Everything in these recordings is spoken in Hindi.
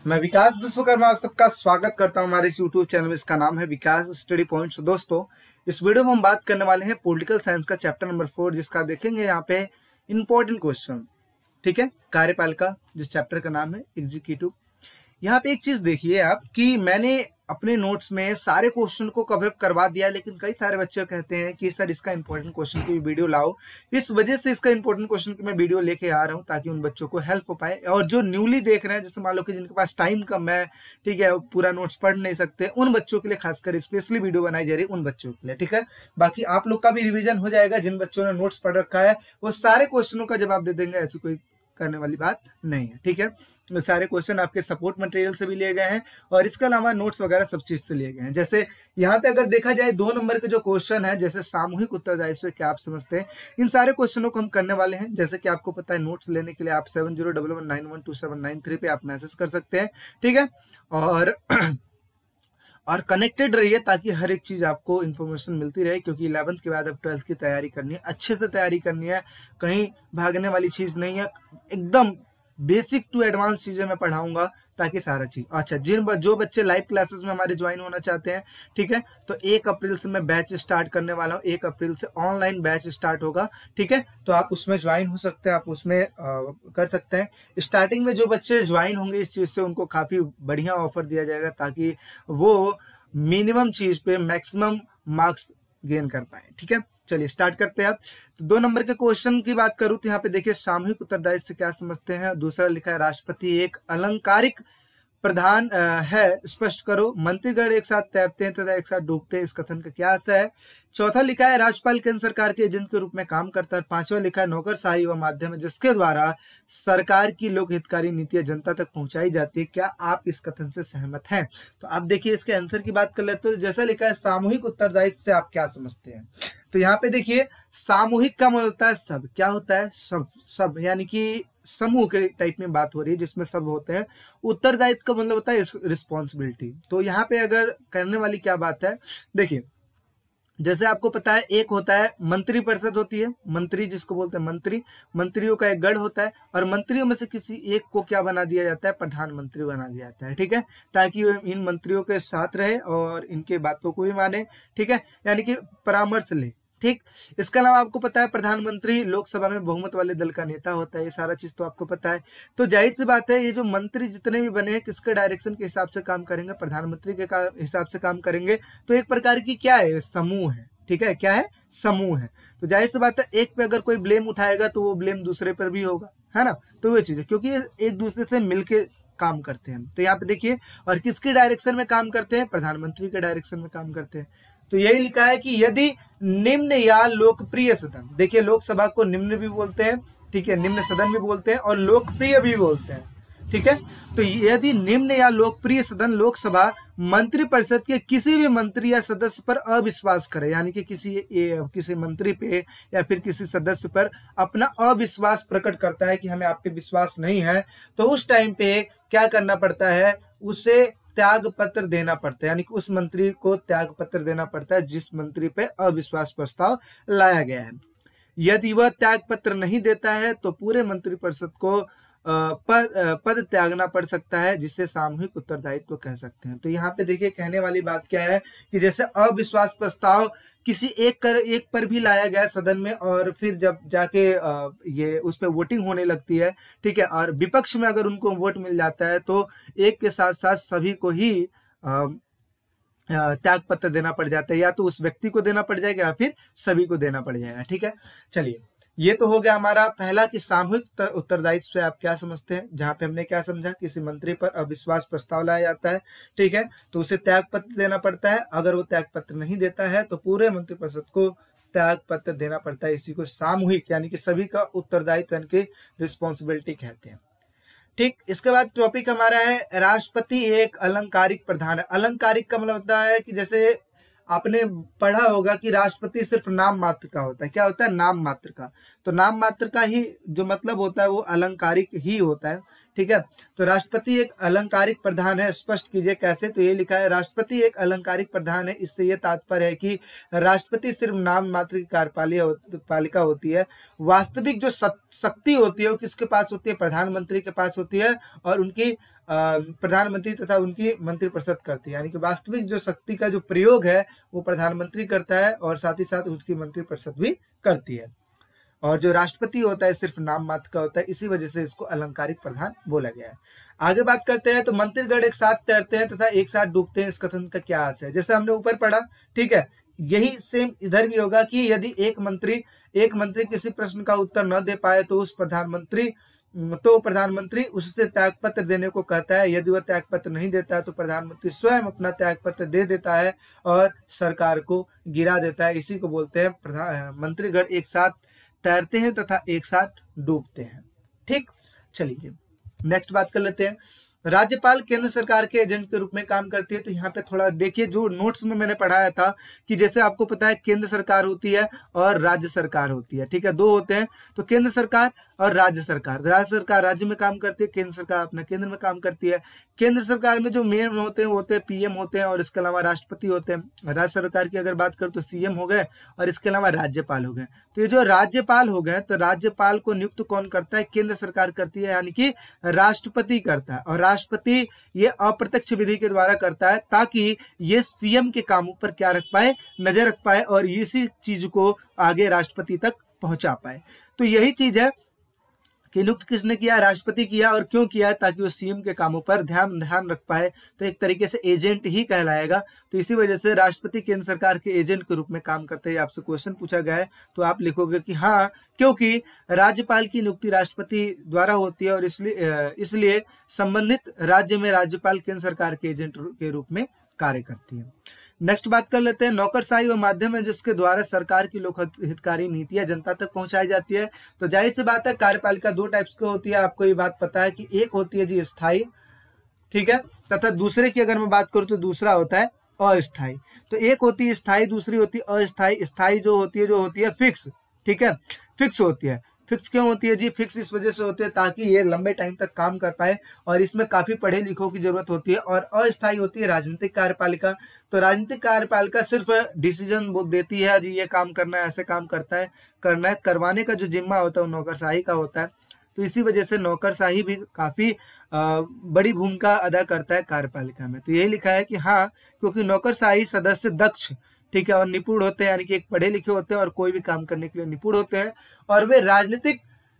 मैं विकास विश्वकर्मा आप सबका स्वागत करता हूं हमारे इस यूट्यूब चैनल में। इसका नाम है विकास स्टडी पॉइंट्स। दोस्तों, इस वीडियो में हम बात करने वाले हैं पॉलिटिकल साइंस का चैप्टर नंबर 4, जिसका देखेंगे यहाँ पे इंपॉर्टेंट क्वेश्चन। ठीक है, कार्यपालिका, जिस चैप्टर का नाम है एग्जीक्यूटिव। यहाँ पे एक चीज देखिए आप कि मैंने अपने नोट्स में सारे क्वेश्चन को कवर करवा दिया, लेकिन कई सारे बच्चे कहते हैं कि सर इसका इंपॉर्टेंट क्वेश्चन की वीडियो लाओ। इस वजह से इसका इंपॉर्टेंट क्वेश्चन की मैं वीडियो लेके आ रहा हूँ ताकि उन बच्चों को हेल्प हो पाए। और जो न्यूली देख रहे हैं, जैसे मान लो कि जिनके पास टाइम कम है, ठीक है, पूरा नोट्स पढ़ नहीं सकते, उन बच्चों के लिए खासकर स्पेशली वीडियो बनाई जा रही है, उन बच्चों के लिए। ठीक है, बाकी आप लोग का भी रिविजन हो जाएगा। जिन बच्चों ने नोट्स पढ़ रखा है वो सारे क्वेश्चनों का जवाब दे देंगे, ऐसी कोई करने वाली बात नहीं है। ठीक है, सारे क्वेश्चन आपके सपोर्ट मटेरियल से भी लिए गए हैं और इसके अलावा नोट्स वगैरह सब चीज से लिए गए हैं। जैसे यहाँ पे अगर देखा जाए 2 नंबर के जो क्वेश्चन है, जैसे सामूहिक उत्तरदायित्व क्या आप समझते हैं, इन सारे क्वेश्चनों को हम करने वाले हैं। जैसे कि आपको पता है, नोट्स लेने के लिए आप 7011912793 पे आप मैसेज कर सकते हैं। ठीक है, और कनेक्टेड रहिए ताकि हर एक चीज आपको इन्फॉर्मेशन मिलती रहे, क्योंकि 11th के बाद अब 12th की तैयारी करनी है, अच्छे से तैयारी करनी है, कहीं भागने वाली चीज नहीं है। एकदम बेसिक टू एडवांस चीजें मैं पढ़ाऊंगा ताकि सारा चीज अच्छा। जो बच्चे लाइव क्लासेस में हमारे ज्वाइन होना चाहते हैं, ठीक है, तो 1 अप्रैल से मैं बैच स्टार्ट करने वाला हूँ। 1 अप्रैल से ऑनलाइन बैच स्टार्ट होगा। ठीक है, तो आप उसमें ज्वाइन हो सकते हैं, आप उसमें कर सकते हैं। स्टार्टिंग में जो बच्चे ज्वाइन होंगे इस चीज से, उनको काफी बढ़िया ऑफर दिया जाएगा ताकि वो मिनिमम चीज पे मैक्सिमम मार्क्स गेन कर पाए। ठीक है, चलिए स्टार्ट करते हैं। आप तो 2 नंबर के क्वेश्चन की बात करूं तो यहाँ पे देखिए, सामूहिक उत्तरदायित्व से क्या समझते हैं। दूसरा लिखा है, राष्ट्रपति एक अलंकारिक प्रधान है, स्पष्ट करो। मंत्रीगण एक साथ तैरते हैं तथा एक साथ डूबते हैं, इस कथन का क्या अर्थ है। चौथा लिखा है, राज्यपाल केंद्र सरकार के एजेंट के रूप में काम करता है। 5वां लिखा है, नौकरशाही व माध्यम है जिसके द्वारा सरकार की लोक हितकारी नीतियां जनता तक पहुंचाई जाती है। क्या आप इस कथन से सहमत हैं? तो आप देखिए इसके आंसर की बात कर लेते हो। जैसा लिखा है, सामूहिक उत्तरदायित्व से आप क्या समझते हैं। तो यहाँ पे देखिए, सामूहिक का मतलब होता है सब। क्या होता है? सब यानी कि समूह के टाइप में बात हो रही है जिसमें सब होते हैं। उत्तरदायित्व का मतलब होता है रिस्पॉन्सिबिलिटी। तो यहाँ पे अगर करने वाली क्या बात है, देखिए जैसे आपको पता है, एक होता है मंत्री परिषद होती है, मंत्री जिसको बोलते हैं मंत्री, मंत्रियों का एक गढ़ होता है, और मंत्रियों में से किसी एक को क्या बना दिया जाता है, प्रधानमंत्री बना दिया जाता है। ठीक है, ताकि वो इन मंत्रियों के साथ रहे और इनके बातों को भी माने। ठीक है, यानी कि परामर्श ले। ठीक, इसके अलावा आपको पता है, प्रधानमंत्री लोकसभा में बहुमत वाले दल का नेता होता है। ये सारा चीज तो आपको पता है। तो जाहिर सी बात है, ये जो मंत्री जितने भी बने हैं, किसके डायरेक्शन के हिसाब से काम करेंगे? प्रधानमंत्री के हिसाब से काम करेंगे। तो एक प्रकार की क्या है, समूह है। ठीक है, क्या है? समूह है। तो जाहिर सी बात है, एक पे अगर कोई ब्लेम उठाएगा तो वो ब्लेम दूसरे पर भी होगा, है ना। तो वो चीज है, क्योंकि एक दूसरे से मिलके काम करते हैं। तो यहाँ पे देखिए, और किसके डायरेक्शन में काम करते हैं? प्रधानमंत्री के डायरेक्शन में काम करते हैं। तो यही लिखा है कि यदि निम्न या लोकप्रिय सदन, देखिए लोकसभा को निम्न भी बोलते हैं, ठीक है, निम्न सदन भी बोलते हैं और लोकप्रिय भी बोलते हैं। ठीक है, तो यदि निम्न या लोकप्रिय सदन लोकसभा मंत्रिपरिषद के किसी भी मंत्री या सदस्य पर अविश्वास करे, यानी कि किसी मंत्री पे या फिर किसी सदस्य पर अपना अविश्वास प्रकट करता है कि हमें आप पे विश्वास नहीं है, तो उस टाइम पे क्या करना पड़ता है? उसे त्याग पत्र देना पड़ता है, यानी कि उस मंत्री को त्याग पत्र देना पड़ता है जिस मंत्री पे अविश्वास प्रस्ताव लाया गया है। यदि वह त्याग पत्र नहीं देता है तो पूरे मंत्रिपरिषद को पद त्यागना पड़ सकता है, जिसे सामूहिक उत्तरदायित्व कह सकते हैं। तो यहाँ पे देखिए, कहने वाली बात क्या है कि जैसे अविश्वास प्रस्ताव किसी एक पर भी लाया गया सदन में, और फिर जब जाके ये उस पर वोटिंग होने लगती है, ठीक है, और विपक्ष में अगर उनको वोट मिल जाता है तो एक के साथ साथ सभी को ही त्याग पत्र देना पड़ जाता है, या तो उस व्यक्ति को देना पड़ जाएगा या फिर सभी को देना पड़ जाएगा। ठीक है, चलिए ये तो हो गया हमारा पहला कि सामूहिक उत्तरदायित्व से आप क्या समझते हैं, जहां पे हमने क्या समझा, किसी मंत्री पर अविश्वास प्रस्ताव लाया जाता है, ठीक है, तो उसे त्याग पत्र देना पड़ता है। अगर वो त्याग पत्र नहीं देता है तो पूरे मंत्रिपरिषद को त्याग पत्र देना पड़ता है। इसी को सामूहिक यानी कि सभी का उत्तरदायित्व यानी कि रिस्पॉन्सिबिलिटी कहते हैं। ठीक, इसके बाद टॉपिक हमारा है, राष्ट्रपति एक अलंकारिक प्रधान है। अलंकारिक का मतलब होता है कि जैसे आपने पढ़ा होगा कि राष्ट्रपति सिर्फ नाम मात्र का होता है। क्या होता है? नाम मात्र का। तो नाम मात्र का ही जो मतलब होता है वो अलंकारिक ही होता है। ठीक है। तो राष्ट्रपति एक अलंकारिक प्रधान है, स्पष्ट कीजिए कैसे। तो ये लिखा है राष्ट्रपति एक अलंकारिक प्रधान है, इससे ये तात्पर्य है कि राष्ट्रपति सिर्फ नाम मात्र की कार्यपालिका होती है। वास्तविक जो शक्ति होती है वो किसके पास होती है, प्रधानमंत्री के पास होती है, और उनकी प्रधानमंत्री तथा उनकी मंत्रिपरिषद करती है। यानी कि वास्तविक जो शक्ति का जो प्रयोग है वो प्रधानमंत्री करता है और साथ ही साथ उसकी मंत्रिपरिषद भी करती है। और जो राष्ट्रपति होता है सिर्फ नाम मात्र का होता है, इसी वजह से इसको अलंकारिक प्रधान बोला गया है। आगे बात करते हैं, तो मंत्रीगण एक साथ तैरते हैं तथा एक साथ डूबते हैं, इस कथन का क्या अर्थ है। जैसे हमने ऊपर पढ़ा, ठीक है, यही सेम इधर भी होगा कि यदि एक मंत्री किसी प्रश्न का उत्तर न दे पाए तो प्रधानमंत्री उससे त्यागपत्र देने को कहता है। यदि वह त्यागपत्र नहीं देता है तो प्रधानमंत्री स्वयं अपना त्यागपत्र दे देता है और सरकार को गिरा देता है। इसी को बोलते हैं मंत्रीगण एक साथ तैरते हैं तथा एक साथ डूबते हैं। ठीक, चलिए नेक्स्ट बात कर लेते हैं। राज्यपाल केंद्र सरकार के एजेंट के रूप में काम करती है। तो यहाँ पे थोड़ा देखिए, जो नोट्स में मैंने पढ़ाया था कि जैसे आपको पता है केंद्र सरकार होती है और राज्य सरकार होती है, ठीक है, दो होते हैं। तो केंद्र सरकार और राज्य सरकार राज्य में काम करती है, केंद्र सरकार अपने केंद्र में काम करती है। केंद्र सरकार में जो मेन होते हैं पीएम होते हैं और इसके अलावा राष्ट्रपति होते हैं। राज्य सरकार की अगर बात करूं तो सीएम हो गए और इसके अलावा राज्यपाल हो गए। तो ये जो राज्यपाल हो गए, तो राज्यपाल को नियुक्त कौन करता है, केंद्र सरकार करती है, यानी कि राष्ट्रपति करता है। और राष्ट्रपति ये अप्रत्यक्ष विधि के द्वारा करता है ताकि ये सीएम के कामों पर क्या रख पाए, नजर रख पाए और इसी चीज को आगे राष्ट्रपति तक पहुंचा पाए। तो यही चीज है कि नियुक्त किसने किया, राष्ट्रपति किया। और क्यों किया, ताकि वो सीएम के कामों पर ध्यान रख पाए। तो एक तरीके से एजेंट ही कहलाएगा। तो इसी वजह से राष्ट्रपति केंद्र सरकार के एजेंट के रूप में काम करते हैं। आपसे क्वेश्चन पूछा गया है तो आप लिखोगे कि हाँ, क्योंकि राज्यपाल की नियुक्ति राष्ट्रपति द्वारा होती है और इसलिए संबंधित राज्य में राज्यपाल केंद्र सरकार के एजेंट के रूप में कार्य करती है। नेक्स्ट बात कर लेते हैं, नौकरशाही वह माध्यम है जिसके द्वारा सरकार की लोक हितकारी नीतियां जनता तक पहुंचाई जाती है। तो जाहिर सी बात है, कार्यपालिका दो टाइप्स की होती है। आपको ये बात पता है कि एक होती है जी स्थायी, ठीक है, तथा दूसरे की अगर मैं बात करूं तो दूसरा होता है अस्थायी। तो एक होती है स्थायी, दूसरी होती है अस्थायी। स्थायी जो होती है फिक्स, ठीक है, फिक्स होती है। फिक्स क्यों होती है जी, फिक्स इस वजह से होती है ताकि ये लंबे टाइम तक काम कर पाए और इसमें काफी पढ़े लिखों की जरूरत होती है। और अस्थायी होती है राजनीतिक कार्यपालिका। तो राजनीतिक कार्यपालिका सिर्फ डिसीजन देती है जी ये काम करना है, ऐसे काम करना है, करवाने का जो जिम्मा होता है वो नौकरशाही का होता है। तो इसी वजह से नौकरशाही भी काफी बड़ी भूमिका अदा करता है कार्यपालिका में। तो यही लिखा है कि हाँ, क्योंकि नौकरशाही सदस्य दक्ष, ठीक है, और निपुण होते हैं, यानी कि एक पढ़े लिखे होते हैं और कोई भी काम करने के लिए निपुण होते हैं। और वे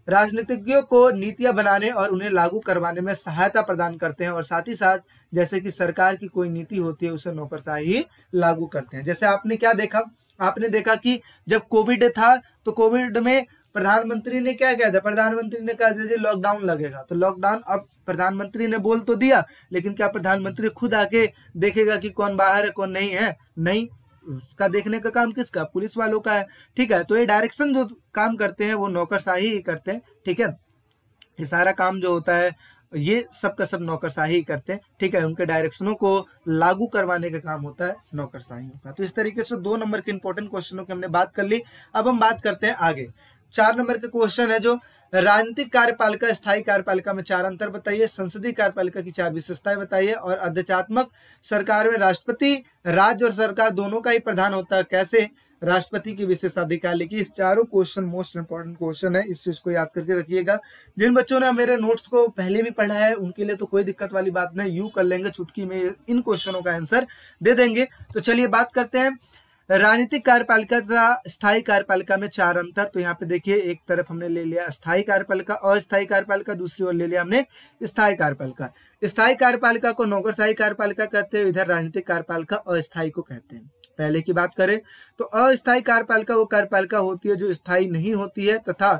राजनीतिज्ञों को नीतियां बनाने और उन्हें लागू करवाने में सहायता प्रदान करते हैं। और साथ ही साथ जैसे कि सरकार की कोई नीति होती है उसे नौकरशाही लागू करते हैं। जैसे आपने देखा कि जब कोविड था तो कोविड में प्रधानमंत्री ने क्या किया था, प्रधानमंत्री ने कहा था लॉकडाउन लगेगा। तो लॉकडाउन अब प्रधानमंत्री ने बोल तो दिया, लेकिन क्या प्रधानमंत्री खुद आके देखेगा कि कौन बाहर है कौन नहीं है? नहीं, उसका देखने का काम किसका, पुलिस वालों का है, ठीक है। तो ये डायरेक्शन जो काम करते हैं वो नौकरशाही ही करते हैं, ठीक है। ये सारा काम जो होता है ये सब का सब नौकरशाही करते हैं, ठीक है। उनके डायरेक्शनों को लागू करवाने का काम होता है नौकरशाहियों का। तो इस तरीके से 2 नंबर के इंपॉर्टेंट क्वेश्चनों की हमने बात कर ली। अब हम बात करते हैं आगे। 4 नंबर के क्वेश्चन है जो राजनीतिक कार्यपालिका, स्थायी कार्यपालिका में 4 अंतर बताइए, संसदीय कार्यपालिका की 4 विशेषताएं बताइए, और अध्यक्षात्मक सरकार में राष्ट्रपति, राज्य और सरकार दोनों का ही प्रधान होता है, कैसे, राष्ट्रपति की विशेषाधिकार लिखिए। इस चारों क्वेश्चन मोस्ट इंपोर्टेंट क्वेश्चन है, इस चीज को याद करके रखिएगा। जिन बच्चों ने मेरे नोट्स को पहले भी पढ़ा है उनके लिए तो कोई दिक्कत वाली बात नहीं, यूं कर लेंगे, चुटकी में इन क्वेश्चनों का आंसर दे देंगे। तो चलिए बात करते हैं राजनीतिक कार्यपालिका तथा स्थायी कार्यपालिका में 4 अंतर। तो यहाँ पे देखिए, एक तरफ हमने ले लिया स्थायी कार्यपालिका, अस्थायी कार्यपालिका, दूसरी ओर ले लिया हमने स्थायी कार्यपालिका। स्थायी कार्यपालिका को नौकरशाही कार्यपालिका कहते हैं, इधर राजनीतिक कार्यपालिका अस्थायी को कहते हैं। पहले की बात करें तो अस्थायी कार्यपालिका वो कार्यपालिका होती है जो स्थायी नहीं होती है तथा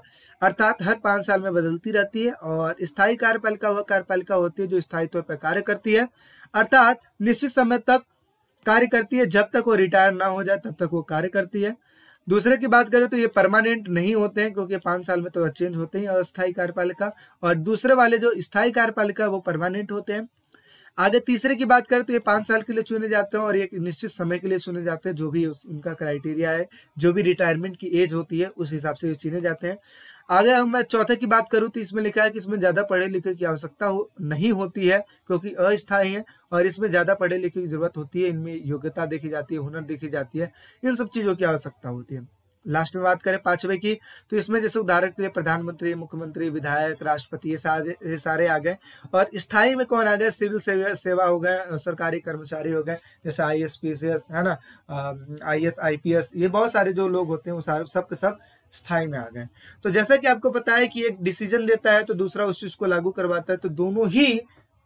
अर्थात हर 5 साल में बदलती रहती है। और स्थायी कार्यपालिका वह कार्यपालिका होती है जो स्थायी तौर पर कार्य करती है, अर्थात निश्चित समय तक कार्य करती है, जब तक वो रिटायर ना हो जाए तब तक वो कार्य करती है। दूसरे की बात करें तो ये परमानेंट नहीं होते हैं क्योंकि 5 साल में तो चेंज होते हैं अस्थायी कार्यपालिका, और दूसरे वाले जो स्थायी कार्यपालिका वो परमानेंट होते हैं। आगे तीसरे की बात करें तो ये 5 साल के लिए चुने जाते हैं और एक निश्चित समय के लिए चुने जाते हैं, जो भी उनका क्राइटेरिया है, जो भी रिटायरमेंट की एज होती है उस हिसाब से ये चुने जाते हैं। आगे हम मैं चौथे की बात करूं तो इसमें लिखा है कि इसमें ज़्यादा पढ़े लिखे की आवश्यकता नहीं होती है, क्योंकि अस्थायी है और इसमें ज़्यादा पढ़े लिखे की जरूरत होती है। इनमें योग्यता देखी जाती है, हुनर देखी जाती है, इन सब चीज़ों की आवश्यकता होती है। लास्ट में बात करें 5वें की, तो इसमें जैसे उदाहरण के लिए प्रधानमंत्री, मुख्यमंत्री, विधायक, राष्ट्रपति, ये सारे आ गए। और स्थायी में कौन आ गए? सिविल सेवा हो गए, सरकारी कर्मचारी हो गए, जैसे IAS PCS है ना, IAS IPS, ये बहुत सारे जो लोग होते हैं वो सारे सब के सब स्थायी में आ गए। तो जैसा कि आपको पता है कि एक डिसीजन देता है तो दूसरा उस चीज को लागू करवाता है, तो दोनों ही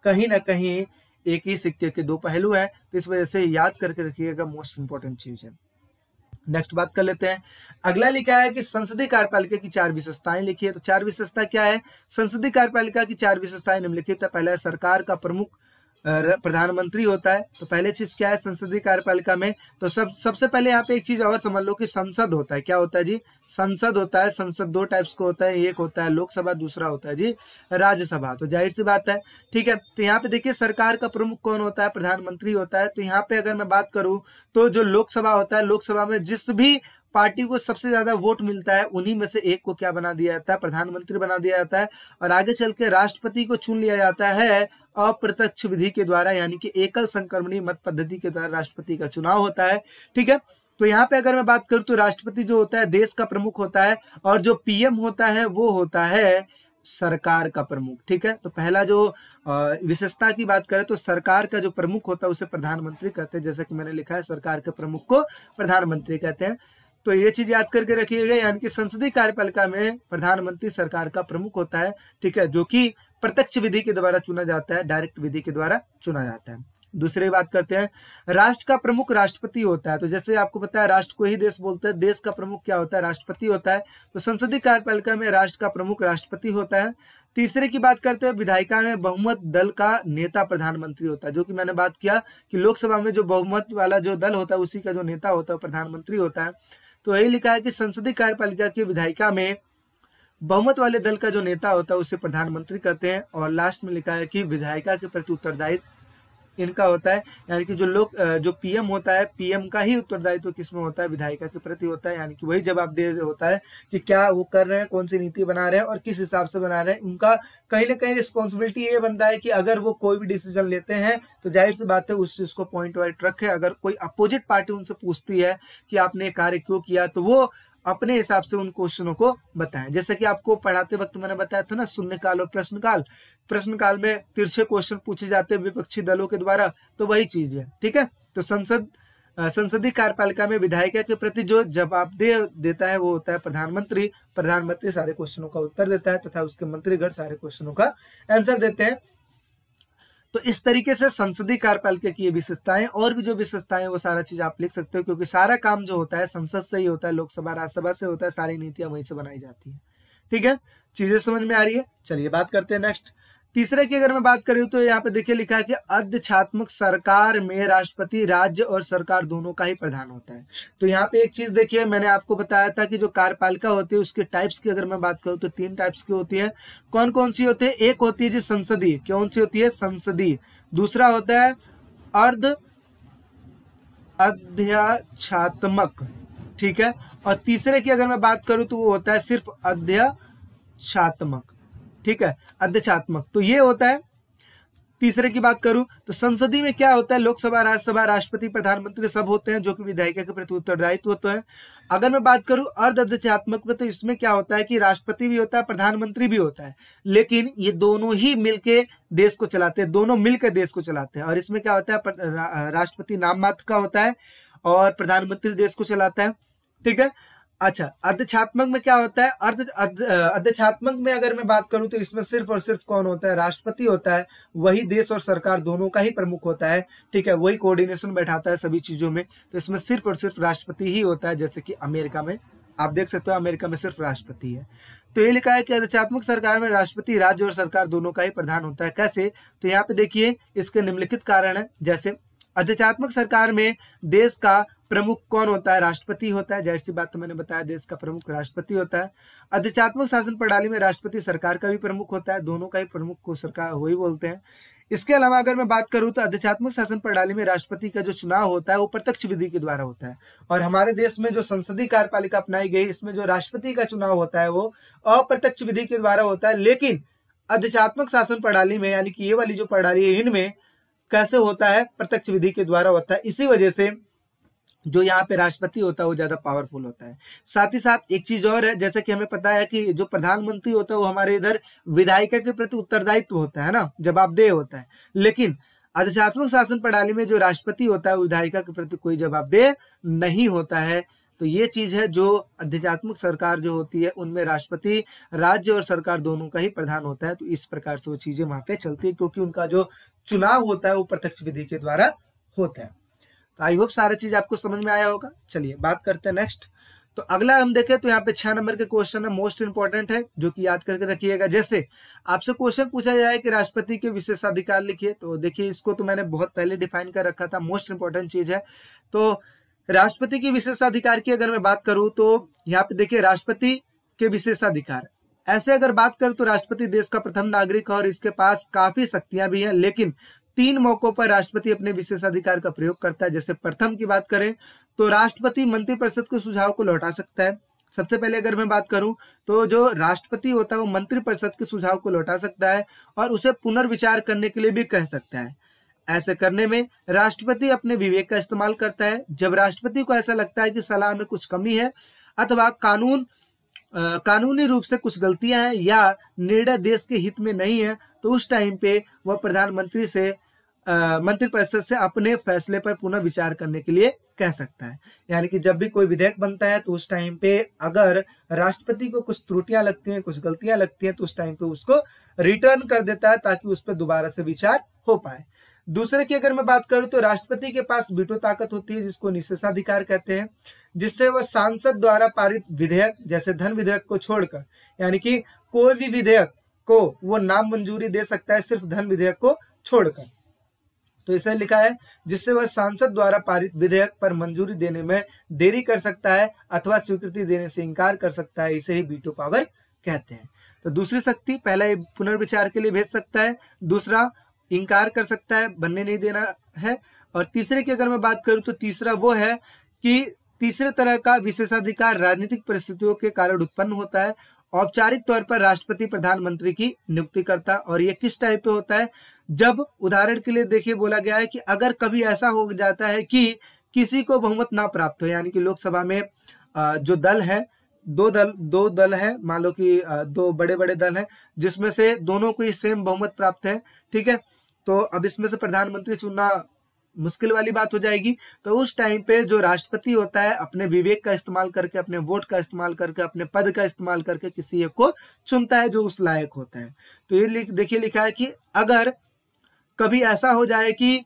कहीं ना कहीं एक ही सिक्के के दो पहलू है। तो इस वजह से याद करके रखिएगा, मोस्ट इंपॉर्टेंट चीज है। नेक्स्ट बात कर लेते हैं। अगला लिखा है कि संसदीय कार्यपालिका की 4 विशेषताएं लिखी है। तो 4 विशेषता क्या है? संसदीय कार्यपालिका की 4 विशेषताएं निम्नलिखित है। पहला है सरकार का प्रमुख प्रधानमंत्री होता है। तो पहले चीज क्या है संसदीय कार्यपालिका में? तो सबसे पहले यहाँ पे एक चीज और समझ लो कि संसद होता है। क्या होता है जी? संसद होता है। संसद 2 टाइप्स का होता है, एक होता है लोकसभा, दूसरा होता है जी राज्यसभा। तो जाहिर सी बात है, ठीक है। तो यहाँ पे देखिए सरकार का प्रमुख कौन होता है? प्रधानमंत्री होता है। तो यहाँ पे अगर मैं बात करूं तो जो लोकसभा होता है, लोकसभा में जिस भी पार्टी को सबसे ज्यादा वोट मिलता है उन्हीं में से एक को क्या बना दिया जाता है? प्रधानमंत्री बना दिया जाता है। और आगे चल के राष्ट्रपति को चुन लिया जाता है अप्रत्यक्ष विधि के द्वारा, यानी कि एकल संक्रमणीय मत पद्धति के द्वारा राष्ट्रपति का चुनाव होता है। ठीक है। तो यहाँ पे अगर मैं बात करूं तो राष्ट्रपति जो होता है देश का प्रमुख होता है, और जो PM होता है वो होता है सरकार का प्रमुख। ठीक है। तो पहला जो विशेषता की बात करें तो सरकार का जो प्रमुख होता है उसे प्रधानमंत्री कहते हैं। जैसा कि मैंने लिखा है, सरकार के प्रमुख को प्रधानमंत्री कहते हैं। तो ये चीज याद करके रखिएगा, यानी कि संसदीय कार्यपालिका में प्रधानमंत्री सरकार का प्रमुख होता है। ठीक है। जो कि प्रत्यक्ष विधि के द्वारा चुना जाता है, डायरेक्ट विधि के द्वारा चुना जाता है। दूसरी बात करते हैं, राष्ट्र का प्रमुख राष्ट्रपति होता है। तो जैसे आपको पता है राष्ट्र को ही देश बोलते हैं, देश का प्रमुख क्या होता है? राष्ट्रपति होता है। तो संसदीय कार्यपालिका में राष्ट्र का प्रमुख राष्ट्रपति होता है। तीसरे की बात करते हैं, विधायिका में बहुमत दल का नेता प्रधानमंत्री होता है। जो कि मैंने बात किया कि लोकसभा में जो बहुमत वाला जो दल होता है उसी का जो नेता होता है प्रधानमंत्री होता है। तो यही लिखा है कि संसदीय कार्यपालिका की विधायिका में बहुमत वाले दल का जो नेता होता है उसे प्रधानमंत्री कहते हैं। और लास्ट में लिखा है कि विधायिका के प्रति उत्तरदायित्व इनका होता है, यानी कि जो PM होता है, PM का ही उत्तरदायित्व किसमें होता है? विधायिका के प्रति होता है। यानी कि वही जवाबदेह होता है कि क्या वो कर रहे हैं, कौन सी नीति बना रहे हैं और किस हिसाब से बना रहे हैं। उनका कहीं ना कहीं रिस्पॉन्सिबिलिटी ये बनता है कि अगर वो कोई भी डिसीजन लेते हैं तो जाहिर सी बात है उस चीज को पॉइंट वाइज रखे। अगर कोई अपोजिट पार्टी उनसे पूछती है कि आपने कार्य क्यों किया, तो वो अपने हिसाब से उन क्वेश्चनों को बताएं। जैसे कि आपको पढ़ाते वक्त मैंने बताया था ना, शून्यकाल और प्रश्नकाल। प्रश्नकाल में तिरछे क्वेश्चन पूछे जाते हैं विपक्षी दलों के द्वारा, तो वही चीज है। ठीक है। तो संसदीय कार्यपालिका में विधायिका के प्रति जो जवाबदेह देता है वो होता है प्रधानमंत्री। प्रधानमंत्री सारे क्वेश्चनों का उत्तर देता है तथा उसके मंत्रीगण सारे क्वेश्चनों का आंसर देते हैं। तो इस तरीके से संसदीय कार्यपालिका की ये विशेषताएं, और भी जो विशेषताएं वो सारा चीज आप लिख सकते हो, क्योंकि सारा काम जो होता है संसद से ही होता है, लोकसभा राज्यसभा से होता है, सारी नीतियां वहीं से बनाई जाती है। ठीक है। चीजें समझ में आ रही है? चलिए बात करते हैं नेक्स्ट। तीसरे की अगर मैं बात करूं तो यहाँ पे देखिए लिखा है कि अध्यक्षात्मक सरकार में राष्ट्रपति राज्य और सरकार दोनों का ही प्रधान होता है। तो यहाँ पे एक चीज देखिए, मैंने आपको बताया था कि जो कार्यपालिका होती है उसके टाइप्स की अगर मैं बात करूं तो 3 टाइप्स की होती है। कौन कौन सी होती है? एक होती है जी संसदीय। कौन सी होती है? संसदीय। दूसरा होता है अर्ध अध्यक्षात्मक। ठीक है। और तीसरे की अगर मैं बात करूं तो वो होता है सिर्फ अध्यक्षात्मक। ठीक है, अध्यक्षात्मक। तो ये होता है। तीसरे की बात करूं तो संसदीय में क्या होता है? लोकसभा, राज्यसभा, राष्ट्रपति, प्रधानमंत्री सब होते हैं जो कि विधायिका के प्रति उत्तरदायित्व होते हैं। अगर मैं बात करूं अर्ध अध्यक्षात्मक में, तो इसमें क्या होता है कि राष्ट्रपति भी होता है, प्रधानमंत्री भी होता है, लेकिन ये दोनों ही मिलके देश को चलाते हैं, दोनों मिलकर देश को चलाते हैं। और इसमें क्या होता है? राष्ट्रपति नाम मात्र का होता है और प्रधानमंत्री देश को चलाता है। ठीक है। अच्छा, अध्यक्षात्मक में क्या होता है? अध्यक्षात्मक में अगर मैं बात करूं तो इसमें सिर्फ और सिर्फ कौन होता है? राष्ट्रपति होता है। वही देश और सरकार दोनों का ही प्रमुख होता है। ठीक है। वही कोऑर्डिनेशन बैठाता है सभी चीजों में। तो इसमें सिर्फ और सिर्फ राष्ट्रपति ही होता है। जैसे कि अमेरिका में आप देख सकते हो, अमेरिका में सिर्फ राष्ट्रपति है। तो ये लिखा है कि अध्यक्षात्मक सरकार में राष्ट्रपति राज्य और सरकार दोनों का ही प्रधान होता है। कैसे? तो यहाँ पे देखिए इसके निम्नलिखित कारण है। जैसे अध्यक्षात्मक सरकार में देश का प्रमुख कौन होता है? राष्ट्रपति होता है। जाहिर सी बात, तो मैंने बताया देश का प्रमुख राष्ट्रपति होता है। अध्यक्षात्मक शासन प्रणाली में राष्ट्रपति सरकार का भी प्रमुख होता है। दोनों का ही प्रमुख को सरकार वही बोलते हैं। इसके अलावा अगर मैं बात करूं तो अध्यक्षात्मक शासन प्रणाली में राष्ट्रपति का जो चुनाव होता है वो प्रत्यक्ष विधि के द्वारा होता है, और हमारे देश में जो संसदीय कार्यपालिका अपनाई गई इसमें जो राष्ट्रपति का चुनाव होता है वो अप्रत्यक्ष विधि के द्वारा होता है। लेकिन अध्यक्षात्मक शासन प्रणाली में यानी कि ये वाली जो प्रणाली है इनमें कैसे होता है, प्रत्यक्ष विधि के द्वारा होता है। इसी वजह से जो यहाँ पे राष्ट्रपति होता है वो ज्यादा पावरफुल होता है। साथ ही साथ एक चीज और है, जैसे कि हमें पता है कि जो प्रधानमंत्री होता है वो हमारे इधर विधायिका के प्रति उत्तरदायित्व होता है ना, जवाबदेह होता है। लेकिन अध्यक्षात्मक शासन प्रणाली में जो राष्ट्रपति होता है विधायिका के प्रति कोई जवाबदेह नहीं होता है। तो ये चीज है, जो अध्यक्षात्मक सरकार जो होती है उनमें राष्ट्रपति राज्य और सरकार दोनों का ही प्रधान होता है। तो इस प्रकार से वो चीजें वहां पे चलती है, क्योंकि उनका जो चुनाव होता है वो प्रत्यक्ष विधि के द्वारा होता है। तो आई होप सारा चीज आपको समझ में आया होगा। चलिए बात करते हैं नेक्स्ट। तो अगला हम देखें तो यहाँ पे 6 नंबर के क्वेश्चन है, मोस्ट इंपॉर्टेंट है, जो कि याद करके रखिएगा। जैसे आपसे क्वेश्चन पूछा जाए कि राष्ट्रपति के विशेषाधिकार लिखिए, तो देखिए इसको तो मैंने बहुत पहले डिफाइन कर रखा था, मोस्ट इंपॉर्टेंट चीज है। तो राष्ट्रपति के विशेषाधिकार की अगर मैं बात करूं तो यहाँ पे देखिए राष्ट्रपति के विशेषाधिकार, ऐसे अगर बात करूं तो राष्ट्रपति देश का प्रथम नागरिक है और इसके पास काफी शक्तियां भी हैं, लेकिन 3 मौकों पर राष्ट्रपति अपने विशेषाधिकार का प्रयोग करता है। जैसे प्रथम की बात करें तो राष्ट्रपति मंत्रिपरिषद के सुझाव को लौटा सकता है। सबसे पहले अगर मैं बात करूं तो जो राष्ट्रपति होता है वो मंत्रिपरिषद के सुझाव को लौटा सकता है और उसे पुनर्विचार करने के लिए भी कह सकता है। ऐसे करने में राष्ट्रपति अपने विवेक का इस्तेमाल करता है। जब राष्ट्रपति को ऐसा लगता है कि सलाह में कुछ कमी है अथवा कानूनी रूप से कुछ गलतियां हैं या निर्णय देश के हित में नहीं है, तो उस टाइम पे वह प्रधानमंत्री से मंत्रिपरिषद से अपने फैसले पर पुनः विचार करने के लिए कह सकता है। यानी कि जब भी कोई विधेयक बनता है तो उस टाइम पे अगर राष्ट्रपति को कुछ त्रुटियां लगती हैं, कुछ गलतियां लगती हैं, तो उस टाइम पे उसको रिटर्न कर देता है ताकि उस पर दोबारा से विचार हो पाए। दूसरे की अगर मैं बात करूं तो राष्ट्रपति के पास वीटो ताकत होती है, जिसको निषेधाधिकार कहते हैं, जिससे वह सांसद द्वारा पारित विधेयक जैसे धन विधेयक को छोड़कर, यानी कि कोई भी विधेयक को वो नाम मंजूरी दे सकता है सिर्फ धन विधेयक को छोड़कर। तो इसे लिखा है जिससे वह सांसद द्वारा पारित विधेयक पर मंजूरी देने में देरी कर सकता है अथवा स्वीकृति देने से इंकार कर सकता है, इसे ही वीटो पावर कहते हैं। तो दूसरी शक्ति, पहला पुनर्विचार के लिए भेज सकता है, दूसरा इंकार कर सकता है, बनने नहीं देना है, और तीसरे की अगर मैं बात करूं तो तीसरा वो है कि तीसरे तरह का विशेषाधिकार राजनीतिक परिस्थितियों के कारण उत्पन्न होता है। औपचारिक तौर पर राष्ट्रपति प्रधानमंत्री की नियुक्ति करता है, और ये किस टाइप पे होता है, जब उदाहरण के लिए देखिए बोला गया है कि अगर कभी ऐसा हो जाता है कि किसी को बहुमत ना प्राप्त हो, यानी कि लोकसभा में जो दल है, दो दल है, मान लो कि 2 बड़े बड़े दल हैं जिसमें से दोनों को ही सेम बहुमत प्राप्त है, ठीक है, तो अब इसमें से प्रधानमंत्री चुनना मुश्किल वाली बात हो जाएगी। तो उस टाइम पे जो राष्ट्रपति होता है अपने विवेक का इस्तेमाल करके, अपने वोट का इस्तेमाल करके, अपने पद का इस्तेमाल करके किसी एक को चुनता है जो उस लायक होता है। तो ये देखिए लिखा है कि अगर कभी ऐसा हो जाए कि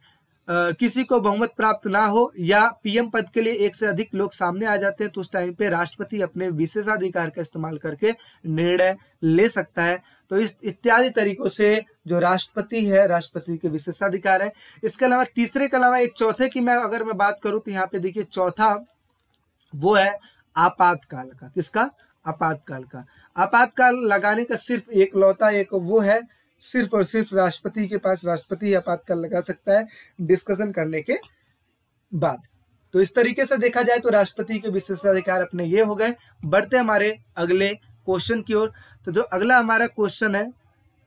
किसी को बहुमत प्राप्त ना हो या पीएम पद के लिए एक से अधिक लोग सामने आ जाते हैं, तो उस टाइम पे राष्ट्रपति अपने विशेषाधिकार का इस्तेमाल करके निर्णय ले सकता है। तो इस इत्यादि तरीकों से जो राष्ट्रपति है, राष्ट्रपति के विशेषाधिकार है। इसके अलावा तीसरे के अलावा एक चौथे की मैं अगर मैं बात करूं तो यहाँ पे देखिए चौथा वो है आपातकाल का। किसका? आपातकाल का। आपातकाल लगाने का सिर्फ एक लौता एक वो है, सिर्फ और सिर्फ राष्ट्रपति के पास, राष्ट्रपति आपातकाल लगा सकता है डिस्कशन करने के बाद। तो इस तरीके से देखा जाए तो राष्ट्रपति के विशेषाधिकार अपने ये हो गए। बढ़ते हमारे अगले क्वेश्चन की ओर। तो जो अगला हमारा क्वेश्चन है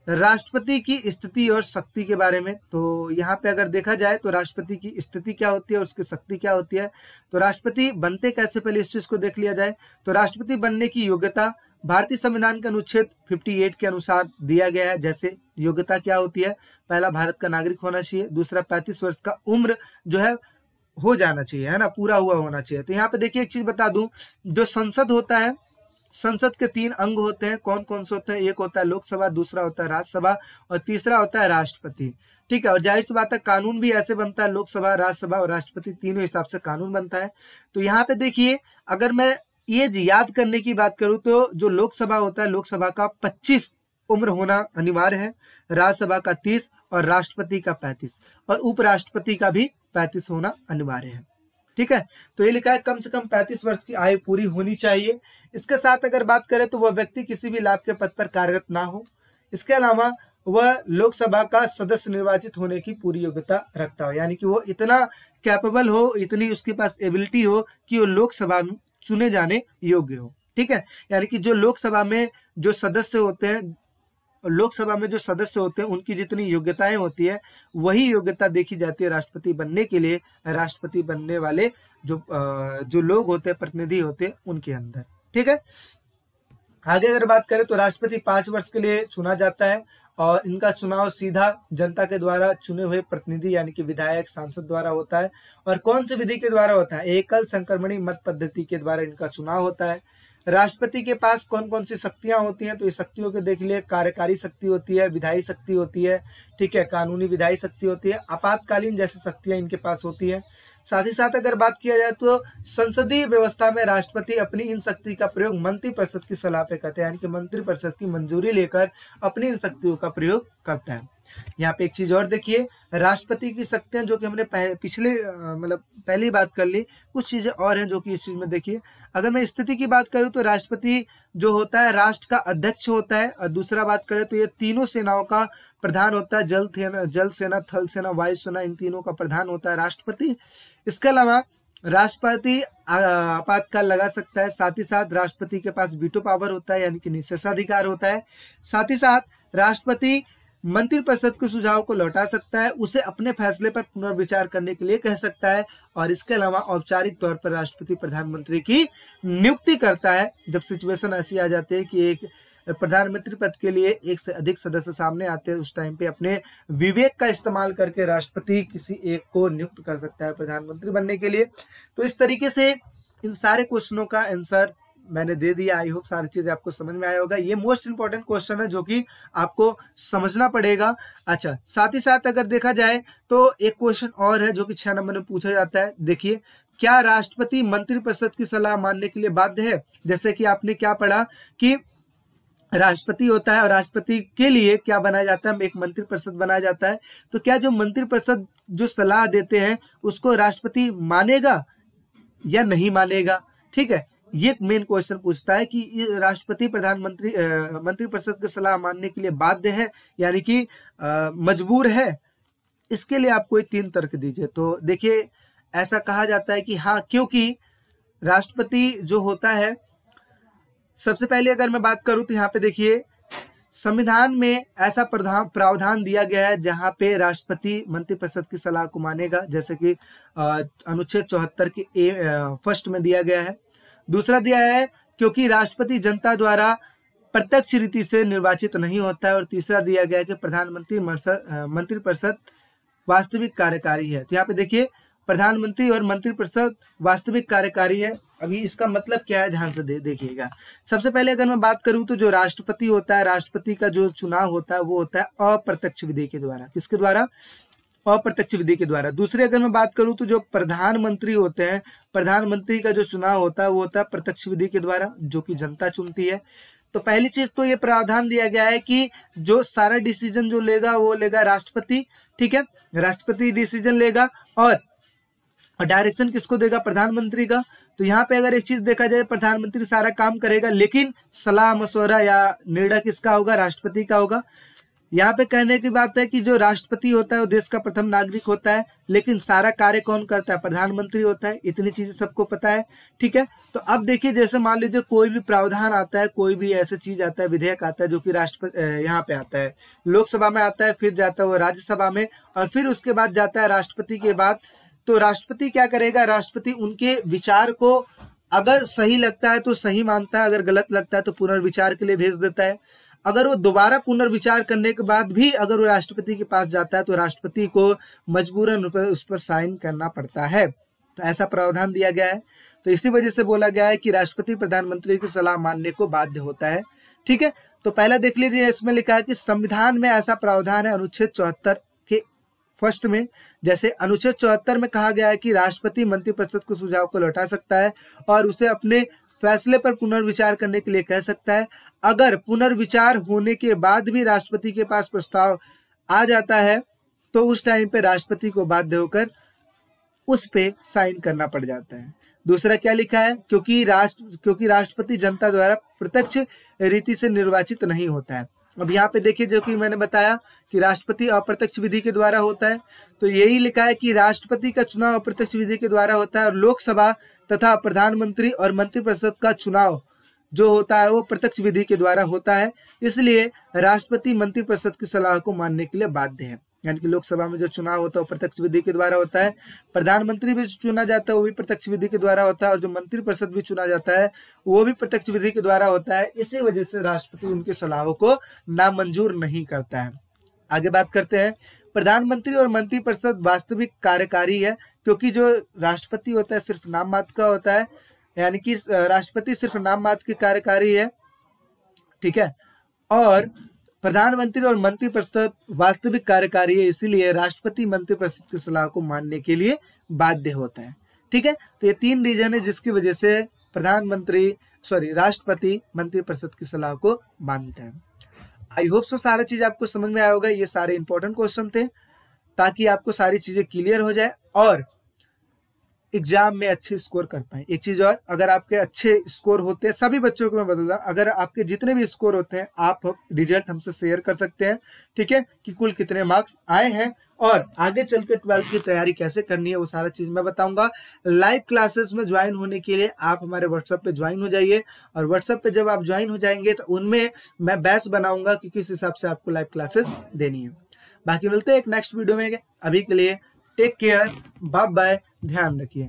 राष्ट्रपति की स्थिति और शक्ति के बारे में। तो यहाँ पे अगर देखा जाए तो राष्ट्रपति की स्थिति क्या होती है और उसकी शक्ति क्या होती है। तो राष्ट्रपति बनते कैसे, पहले इस चीज को देख लिया जाए। तो राष्ट्रपति बनने की योग्यता भारतीय संविधान के अनुच्छेद 58 के अनुसार दिया गया है। जैसे योग्यता क्या होती है, पहला भारत का नागरिक होना चाहिए, दूसरा 35 वर्ष का उम्र जो है हो जाना चाहिए, है ना, पूरा हुआ होना चाहिए। तो यहाँ पे देखिए एक चीज बता दूं, जो संसद होता है, संसद के 3 अंग होते हैं। कौन कौन से होते हैं? एक होता है लोकसभा, दूसरा होता है राज्यसभा और तीसरा होता है राष्ट्रपति, ठीक है। और जाहिर सी बात है कानून भी ऐसे बनता है, लोकसभा, राज्यसभा और राष्ट्रपति तीनों हिसाब से कानून बनता है। तो यहाँ पे देखिए अगर मैं ये याद करने की बात करूं तो जो लोकसभा होता है, लोकसभा का 25 उम्र होना अनिवार्य है, राज्यसभा का 30 और राष्ट्रपति का 35 और उपराष्ट्रपति का भी 35 होना अनिवार्य है, ठीक है। तो ये लिखा है कम से कम 35 वर्ष की आयु पूरी होनी चाहिए। इसके साथ अगर बात करें तो वह व्यक्ति किसी भी लाभ के पद पर कार्यरत ना हो। इसके अलावा वह लोकसभा का सदस्य निर्वाचित होने की पूरी योग्यता रखता हो, यानी कि वो इतना कैपेबल हो, इतनी उसके पास एबिलिटी हो कि वो लोकसभा में चुने जाने योग्य हो। ठीक है, यानी कि जो लोकसभा में जो सदस्य होते हैं, उनकी जितनी योग्यताएं होती है वही योग्यता देखी जाती है राष्ट्रपति बनने के लिए, राष्ट्रपति बनने वाले जो लोग होते हैं, प्रतिनिधि होते हैं, उनके अंदर। ठीक है, आगे अगर बात करें तो राष्ट्रपति 5 वर्ष के लिए चुना जाता है और इनका चुनाव सीधा जनता के द्वारा चुने हुए प्रतिनिधि यानी कि विधायक, सांसद द्वारा होता है। और कौन सी विधि के द्वारा होता है? एकल संक्रमणी मत पद्धति के द्वारा इनका चुनाव होता है। राष्ट्रपति के पास कौन कौन सी शक्तियां होती हैं? तो इस शक्तियों के देख लिए, कार्यकारी शक्ति होती है, विधायी शक्ति होती है, ठीक है, कानूनी विधायी शक्ति होती है, आपातकालीन जैसी शक्तियां इनके पास होती है। साथ ही साथ अगर बात किया जाए तो संसदीय व्यवस्था में राष्ट्रपति अपनी इन शक्ति का प्रयोग मंत्रिपरिषद की सलाह पे करते हैं, यानी कि मंत्रिपरिषद की मंजूरी लेकर अपनी इन शक्तियों का प्रयोग करता है। यहाँ पे एक चीज और देखिए, राष्ट्रपति की शक्तियां जो कि हमने पहली बात कर ली, कुछ चीजें और हैं जो कि इस चीज में देखिए। अगर मैं स्थिति की बात करूं तो राष्ट्रपति जो होता है राष्ट्र का अध्यक्ष होता है, और दूसरा बात करें तो ये तीनों सेनाओं का प्रधान होता है, जल सेना, थल सेना, वायु सेना, इन तीनों का प्रधान होता है राष्ट्रपति। इसके अलावा राष्ट्रपति आपातकाल लगा सकता है, साथ ही साथ राष्ट्रपति के पास वीटो पावर होता है, यानी कि निषेधाधिकार होता है। साथ ही साथ राष्ट्रपति मंत्रिपरिषद के सुझाव को लौटा सकता है, उसे अपने फैसले पर पुनर्विचार करने के लिए कह सकता है, और इसके अलावा औपचारिक तौर पर राष्ट्रपति प्रधानमंत्री की नियुक्ति करता है। जब सिचुएशन ऐसी आ जाती है कि एक प्रधानमंत्री पद के लिए एक से अधिक सदस्य सामने आते हैं, उस टाइम पे अपने विवेक का इस्तेमाल करके राष्ट्रपति किसी एक को नियुक्त कर सकता है प्रधानमंत्री बनने के लिए। तो इस तरीके से इन सारे क्वेश्चनों का आंसर मैंने दे दिया। आई होप सारी चीजें आपको समझ में आया होगा। ये मोस्ट इंपॉर्टेंट क्वेश्चन है जो कि आपको समझना पड़ेगा। अच्छा, साथ ही साथ अगर देखा जाए तो एक क्वेश्चन और है जो कि 6 नंबर में पूछा जाता है। देखिए, क्या राष्ट्रपति मंत्रिपरिषद की सलाह मानने के लिए बाध्य है? जैसे कि आपने क्या पढ़ा कि राष्ट्रपति होता है और राष्ट्रपति के लिए क्या बनाया जाता है? एक मंत्रिपरिषद बनाया जाता है। तो क्या जो मंत्रिपरिषद जो सलाह देते हैं उसको राष्ट्रपति मानेगा या नहीं मानेगा? ठीक है, ये मेन क्वेश्चन पूछता है कि राष्ट्रपति प्रधानमंत्री मंत्रिपरिषद की सलाह मानने के लिए बाध्य है, यानी कि मजबूर है। इसके लिए आप कोई 3 तर्क दीजिए। तो देखिए, ऐसा कहा जाता है कि हाँ, क्योंकि राष्ट्रपति जो होता है, सबसे पहले अगर मैं बात करूं तो यहाँ पे देखिए, संविधान में ऐसा प्रावधान दिया गया है जहां पे राष्ट्रपति मंत्रिपरिषद की सलाह को मानेगा, जैसे कि अनुच्छेद 74 के फर्स्ट में दिया गया है। दूसरा दिया है क्योंकि राष्ट्रपति जनता द्वारा प्रत्यक्ष रीति से निर्वाचित नहीं होता है। और तीसरा दिया गया है कि प्रधानमंत्री मंत्रिपरिषद वास्तविक कार्यकारी है। तो यहाँ पे देखिए, प्रधानमंत्री और मंत्रिपरिषद वास्तविक कार्यकारी है। अभी इसका मतलब क्या है, ध्यान से देखिएगा। सबसे पहले अगर मैं बात करूं तो जो राष्ट्रपति होता है, राष्ट्रपति का जो चुनाव होता है वो होता है अप्रत्यक्ष विधि के द्वारा। किसके द्वारा? अप्रत्यक्ष विधि के द्वारा। दूसरे अगर मैं बात करूं तो जो प्रधानमंत्री होते हैं, प्रधानमंत्री का जो चुनाव होता है वो होता है प्रत्यक्ष विधि के द्वारा, जो कि जनता चुनती है। तो पहली चीज तो ये प्रावधान दिया गया है कि जो सारा डिसीजन जो लेगा वो लेगा राष्ट्रपति। ठीक है, राष्ट्रपति डिसीजन लेगा और डायरेक्शन किसको देगा? प्रधानमंत्री का। तो यहाँ पे अगर एक चीज देखा जाए, प्रधानमंत्री सारा काम करेगा लेकिन सलाह मशवरा या निर्णय किसका होगा? राष्ट्रपति का होगा। यहाँ पे कहने की बात है कि जो राष्ट्रपति होता है वो देश का प्रथम नागरिक होता है, लेकिन सारा कार्य कौन करता है? प्रधानमंत्री होता है। इतनी चीजें सबको पता है। ठीक है, तो अब देखिए, जैसे मान लीजिए कोई भी प्रावधान आता है, कोई भी ऐसी चीज आता है, विधेयक आता है जो कि राष्ट्रपति यहाँ पे आता है, लोकसभा में आता है, फिर जाता है वो राज्यसभा में, और फिर उसके बाद जाता है राष्ट्रपति के बाद। तो राष्ट्रपति क्या करेगा? राष्ट्रपति उनके विचार को अगर सही लगता है तो सही मानता है, अगर गलत लगता है तो पुनर्विचार के लिए भेज देता है। अगर वो दोबारा पुनर्विचार करने के बाद भी अगर वो राष्ट्रपति के पास जाता है तो राष्ट्रपति को मजबूरन उस पर साइन करना पड़ता है। तो ऐसा प्रावधान दिया गया है। तो इसी वजह से बोला गया है कि राष्ट्रपति प्रधानमंत्री की सलाह मानने को बाध्य होता है। ठीक है, तो पहला देख लीजिए, इसमें लिखा है कि संविधान में ऐसा प्रावधान है अनुच्छेद 74 के फर्स्ट में। जैसे अनुच्छेद 74 में कहा गया है कि राष्ट्रपति मंत्रिपरिषद के सुझाव को लौटा सकता है और उसे अपने फैसले पर पुनर्विचार करने के लिए कह सकता है। अगर पुनर्विचार होने के बाद भी राष्ट्रपति के पास प्रस्ताव आ जाता है तो उस टाइम पे राष्ट्रपति को बाध्य होकर उस पे साइन करना पड़ जाता है। दूसरा क्या लिखा है? क्योंकि राष्ट्रपति जनता द्वारा प्रत्यक्ष रीति से निर्वाचित नहीं होता है। अब यहाँ पे देखिए, जो कि मैंने बताया कि राष्ट्रपति अप्रत्यक्ष विधि के द्वारा होता है, तो यही लिखा है कि राष्ट्रपति का चुनाव अप्रत्यक्ष विधि के द्वारा होता है और लोकसभा तथा प्रधानमंत्री और मंत्रिपरिषद का चुनाव जो होता है वो प्रत्यक्ष विधि के द्वारा होता है। इसलिए राष्ट्रपति मंत्रिपरिषद की सलाह को मानने के लिए बाध्य है। यानी कि लोकसभा में जो चुनाव होता है वो प्रत्यक्ष विधि के द्वारा होता है, प्रधानमंत्री भी चुना जाता है वो भी प्रत्यक्ष विधि के द्वारा होता है, और जो मंत्रिपरिषद भी चुना जाता है वो भी प्रत्यक्ष विधि के द्वारा होता है। इसी वजह से राष्ट्रपति उनकी सलाहों को नामंजूर नहीं करता है। आगे बात करते हैं, प्रधानमंत्री और मंत्रिपरिषद वास्तविक कार्यकारी है, क्योंकि जो राष्ट्रपति होता है सिर्फ नाम मात्र का होता है, यानी कि राष्ट्रपति सिर्फ नाम मात्र की कार्यकारी है, ठीक है, और प्रधानमंत्री और मंत्रिपरिषद वास्तविक कार्यकारी है, इसीलिए राष्ट्रपति मंत्रिपरिषद की सलाह को मानने के लिए बाध्य होता है। ठीक है, तो ये 3 रीजन है जिसकी वजह से राष्ट्रपति मंत्रिपरिषद की सलाह को मानते हैं। आई होप सो सारा चीज आपको समझ में आया होगा। ये सारे इंपॉर्टेंट क्वेश्चन थे ताकि आपको सारी चीजें क्लियर हो जाए और एग्जाम में अच्छे स्कोर कर पाए। एक चीज और, अगर आपके अच्छे स्कोर होते हैं, सभी बच्चों को मैं बता दूं, अगर आपके जितने भी स्कोर होते हैं आप रिजल्ट हमसे शेयर कर सकते हैं, ठीक है, कि कुल कितने मार्क्स आए हैं और आगे चल के 12th की तैयारी कैसे करनी है वो सारा चीज मैं बताऊंगा। लाइव क्लासेस में ज्वाइन होने के लिए आप हमारे व्हाट्सएप पे ज्वाइन हो जाइए, और व्हाट्सएप पे जब आप ज्वाइन हो जाएंगे तो उनमें मैं बैच बनाऊंगा कि किस हिसाब से आपको लाइव क्लासेस देनी है। बाकी मिलते हैं एक नेक्स्ट वीडियो में। अभी के लिए टेक केयर, बाय बाय, ध्यान रखिए।